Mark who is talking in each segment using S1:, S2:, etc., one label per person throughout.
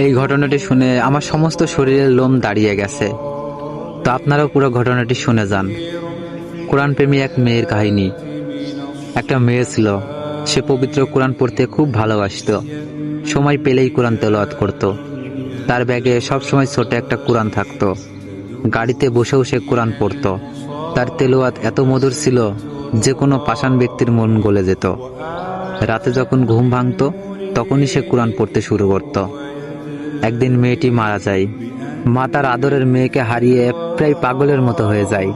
S1: এই ঘটনাটি শুনে আমার সমস্ত শরীরের লোম দাঁড়িয়ে গেছে। তো আপনারাও পুরো ঘটনাটি শুনে যান। কোরআন প্রেমী এক মেয়ের কাহিনী। একটা মেয়ে ছিল, সে পবিত্র কোরআন পড়তে খুব ভালোবাসতো। সময় পেলেই কোরআন তেলাওয়াত করত। তার ব্যাগে সবসময় ছোট একটা কোরআন থাকতো। গাড়িতে বসেও সে কোরআন পড়তো। তার তেলাওয়াত এত মধুর ছিল যে কোনো পাষাণ ব্যক্তির মন গলে যেত। রাতে যখন ঘুম ভাঙতো তখনই সে কোরআন পড়তে শুরু করত। একদিন মেয়েটি মারা যায়। মা তার আদরের মেয়েকে হারিয়ে প্রায় পাগলের মতো হয়ে যায়।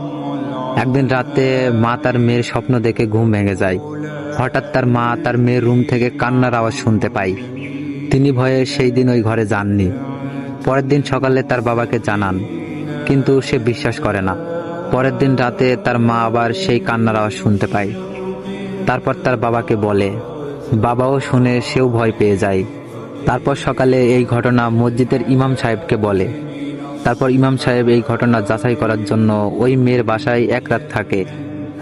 S1: একদিন রাতে মা তার মেয়ের স্বপ্ন দেখে ঘুম ভেঙে যায়। হঠাৎ তার মা তার মেয়ের রুম থেকে কান্নার আওয়াজ শুনতে পায়। তিনি ভয়ে সেই দিন ওই ঘরে যাননি। পরের দিন সকালে তার বাবাকে জানান, কিন্তু সে বিশ্বাস করে না। পরের দিন রাতে তার মা আবার সেই কান্নার আওয়াজ শুনতে পায়। তারপর তার বাবাকে বলে, বাবাও শুনে সেও ভয় পেয়ে যায়। তারপর সকালে এই ঘটনা মসজিদের ইমাম সাহেবকে বলে। তারপর ইমাম সাহেব এই ঘটনা যাচাই করার জন্য ওই মেয়ের বাসায় এক রাত থাকে।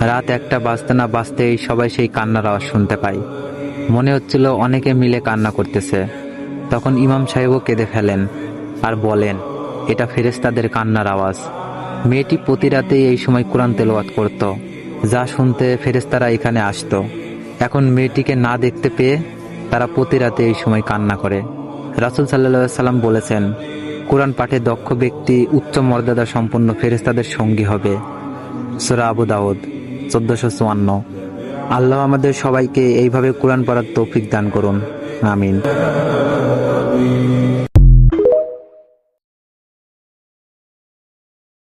S1: রাত 1টা বাজতে না বাজতেই সবাই সেই কান্নার আওয়াজ শুনতে পায়। মনে হচ্ছিল অনেকে মিলে কান্না করতেছে। তখন ইমাম সাহেবও কেঁদে ফেলেন আর বলেন, এটা ফেরেশতাদের কান্নার আওয়াজ। মেয়েটি প্রতি রাতেই এই সময় কোরআন তেলাওয়াত করত, যা শুনতে ফেরেশতারা এখানে আসতো। এখন মেয়েটিকে না দেখতে পেয়ে তারা প্রতি রাতে এই সময় কান্না করে। রাসূল সাল্লাল্লাহু আলাইহি সাল্লাম বলেছেন, কোরআন পাঠে দক্ষ ব্যক্তি উচ্চ মর্যাদা সম্পন্ন ফেরেশতাদের সঙ্গী হবে। সূরা আবু দাউদ 1454। আল্লাহ আমাদের সবাইকে এইভাবে কোরআন পড়ার তৌফিক দান করুন। আমিন।